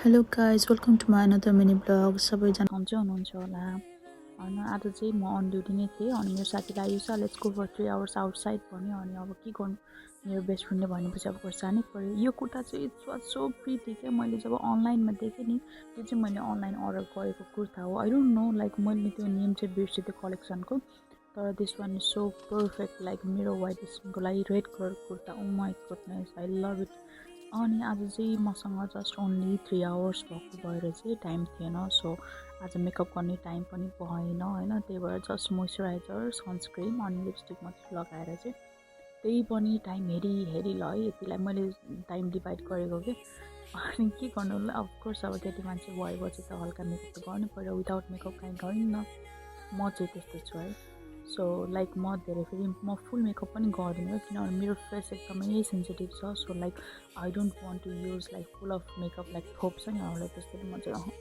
Hello guys welcome to my another mini blog. सबैजना सन्चै हुनुहुन्छ होला होइन। आज चाहिँ म अन ड्युटी नै थिएँ अनि मेरो साथीले आइस let's go for 3 hours outside भन्यो। अनि अब के गर्नु, मेरो बेस्ट फ्रेन्डले भनेपछि अब जानै पऱ्यो। यो कुर्ता चाहिँ इट्स वाज सो प्रिटी क्या। मैले जब अनलाइनमा देखेँ नि, त्यो चाहिँ मैले अनलाइन अर्डर गरेको कुर्ता हो। आई डोन्ट नो, लाइक मैले त्यो नेम चाहिँ बिर्सेँ त्यो कलेक्सनको, तर this one is so perfect. Like मेरो वाइट स्किनको लागि red colour kurta, oh my goodness, I love it. अनि आज चाहिँ मसँग जस्ट ओन्ली 3 आवर्स भएको भएर चाहिँ टाइम थिएन, सो आज मेकअप गर्ने टाइम पनि भएन होइन। त्यही भएर जस्ट मोइस्चराइजर, सनस्क्रिन अनि लिपस्टिक मात्रै लगाएर चाहिँ त्यही पनि टाइम हेरी ल है, यतिलाई मैले टाइम डिभाइड गरेको कि। अनि के गर्नु ल, अफकोर्स अब केटी मान्छे भएपछि त हल्का मेकअप त गर्नु पऱ्यो, विदाउट मेकअप काहीँ गरिन्न। म चाहिँ त्यस्तो छु है। सो लाइक म धेरै फेरि म फुल मेकअप पनि गर्दिनँ किनभने मेरो फेस एकदमै सेन्सिटिभ छ। So like I don't want to use like full of makeup, like थोप्छ नि अरूलाई, त्यस्तो म चाहिँ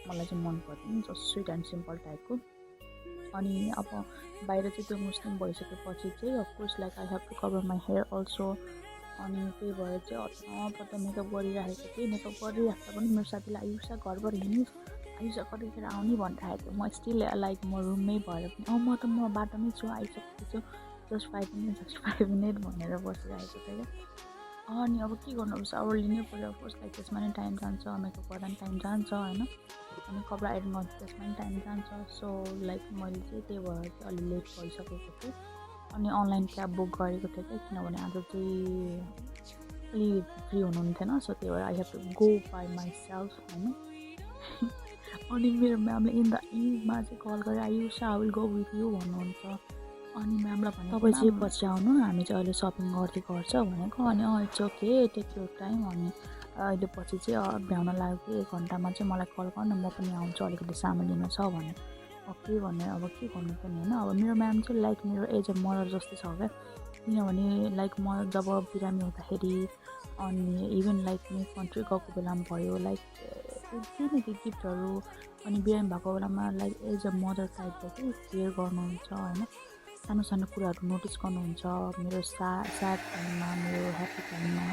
मलाई चाहिँ मन पर्दैन, जस्ट स्विट एन्ड सिम्पल टाइपको। अनि अब बाहिर चाहिँ त्यो मुस्लिम भइसकेपछि चाहिँ of course like I have to cover my hair also. अनि त्यही भएर चाहिँ अत मेकअप गरिराखेको थिएँ। मेकअप गरिराख्दा पनि मेरो साथीले आयुषा घरबाट हिँडिस्, आयुषा कतिखेर आउने भनिरहेको थियो। म स्टिल लाइक म रुममै भएर पनि म बाटोमै छु, आइसकेको छु, जस्ट 5 मिनट भनेर बसिरहेको थिएँ क्या। अनि अब के गर्नु, अब सावर लिनै पऱ्यो अफकोर्स, लाइक त्यसमा नै टाइम जान्छ, मेकअप गर्दा पनि टाइम जान्छ होइन। अनि कपडा आइरन गर्दा त्यसमा पनि टाइम जान्छ। सो लाइक मैले चाहिँ त्यही भएर चाहिँ अलि लेट भइसकेको थिएँ। अनि अनलाइन क्याब बुक गरेको थिएँ क्या, किनभने आज चाहिँ अलि फ्री हुनुहुन्थेन, सो त्यही भएर I have to go by myself होइन। अनि मेरो म्यामले इन द इमा चाहिँ कल गरेर Ayusha I will go with you भन्नुहुन्छ। अनि म्यामलाई भने तपाईँ चाहिँ पछि आउनु, हामी चाहिँ अहिले सपिङ गर्दै गर्छ भनेको। अनि it's okay, take your time. अनि अहिले पछि चाहिँ भ्याउन लाग्यो कि 1 घन्टामा चाहिँ मलाई कल गर्नु, म पनि आउँछु, अलिकति सामान लिनु छ भने। ओके भने अब के गर्नु पनि होइन। अब मेरो म्याम चाहिँ लाइक मेरो एज अ मदर जस्तै छ क्या, किनभने लाइक म जब बिरामी हुँदाखेरि अनि इभन लाइक म कन्ट्री गएको बेलामा भयो, लाइक केही न केही गिफ्टहरू, अनि बिरामी भएको बेलामा लाइक एज अ मदर टाइपको चाहिँ केयर गर्नुहुन्छ होइन। सानो सानो कुराहरू नोटिस गर्नुहुन्छ, मेरो स्याड टाइममा, मेरो ह्याप्पी टाइममा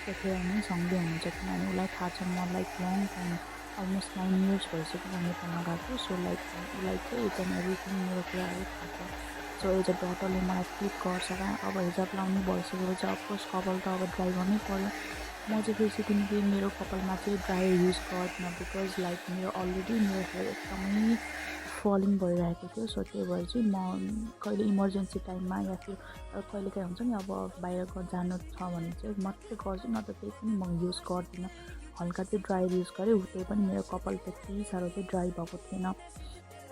त्यतिखेर नै सँगै हुनुहुन्छ। किनभने उसलाई थाहा छ म like long time almost 9 years भइसक्यो म नेपालमा गएको। सो लाइक उसलाई चाहिँ इच एन्ड एभ्रिथिङ मेरो कुराहरू थाहा छ। सो एज अ डटरले मलाई ट्रिट गर्छ क्या। अब हिजाब लाउनु भइसकेपछि अफकोर्स कपाल त अब ड्राई गर्नै पऱ्यो। म चाहिँ फेरि किनकि मेरो कपालमा चाहिँ ड्राई युज गर्दिनँ, बिकज लाइक मेरो अलरेडी मेरो हेयर एकदमै फलिङ भइरहेको थियो। सो त्यही भएर चाहिँ म कहिले इमर्जेन्सी टाइममा या फिर कहिले काहीँ हुन्छ नि, अब बाहिर जानु छ भने चाहिँ मात्रै गर्छु, न त त्यही पनि म युज गर्दिनँ। हल्का चाहिँ ड्राई युज गरेँ, त्यही पनि मेरो कपाल त्यति साह्रो चाहिँ ड्राई भएको थिएन।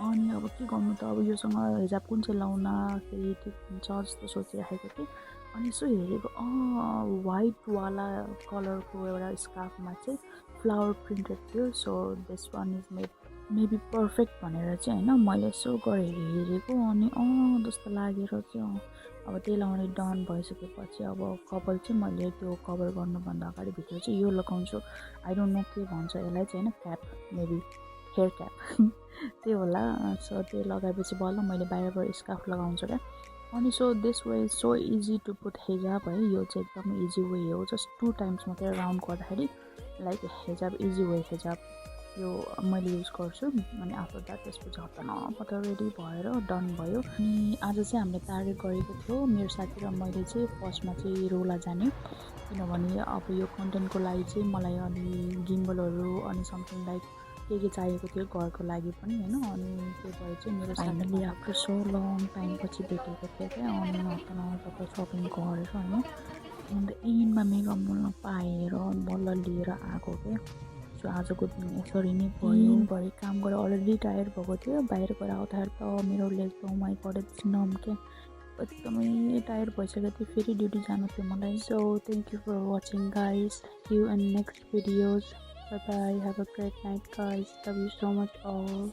अनि अब के गर्नु त, अब योसँग हिजाब कुन चाहिँ लाउन फेरि ठिक हुन्छ जस्तो सोचिराखेको थिएँ। अनि यसो हेरेको वाइटवाला कलरको एउटा स्कार्फमा चाहिँ फ्लावर प्रिन्टेड थियो। So this one is maybe perfect भनेर चाहिँ होइन मैले यसो गरेर हेरेको, अनि जस्तो लागेर चाहिँ अब त्यही लगाउने डन भइसकेपछि अब कपाल चाहिँ मैले त्यो कभर गर्नुभन्दा अगाडि भित्र चाहिँ यो लगाउँछु। आई डोन्ट नो के भन्छ यसलाई चाहिँ होइन, क्याप, मेबी हेयर क्याप त्यही होला। सो त्यो लगाएपछि बल्ल मैले बाहिरबाट स्कार्फ लगाउँछु क्या। अनि so this way is so easy to put hijab है। यो चाहिँ एकदम इजी वे हो, जस्ट 2 टाइम्स मात्रै राउन्ड गर्दाखेरि like hijab, easy way hijab यो मैले युज गर्छु। अनि आफ्टर द्याट त्यसपछि हत्ता रेडी भएर डन भयो। अनि आज चाहिँ हामीले टार्गेट गरेको थियो मेरो साथी र मैले चाहिँ फर्स्टमा चाहिँ रोला जाने, किनभने अब यो कन्टेन्टको लागि चाहिँ मलाई अलि गिम्बलहरू अनि समथिङ लाइक के चाहिएको थियो घरको लागि पनि होइन। अनि त्यही भएर चाहिँ मेरो फाइनली आफ्टर सो लङ टाइमपछि भेटेको थियो क्या। अनि हत्ता सपिङ गरेर होइन, अन्त एन्डमा मेकअप मोल्न पाएर बल्ल लिएर आएको क्या। सो आजको दिन यसरी नै भयो। भरि काम गरेर अलरेडी टायर्ड भएको थियो, बाहिर गएर आउँदाखेरि त मेरो लेग त माइ गॉड इट्स नम क्या, एकदमै टायर्ड भइसकेको थियो। फेरि ड्युटी जानु थियो मलाई। So thank you for watching guys, see you in next videos. Bye bye, have a great night guys, love you so much all.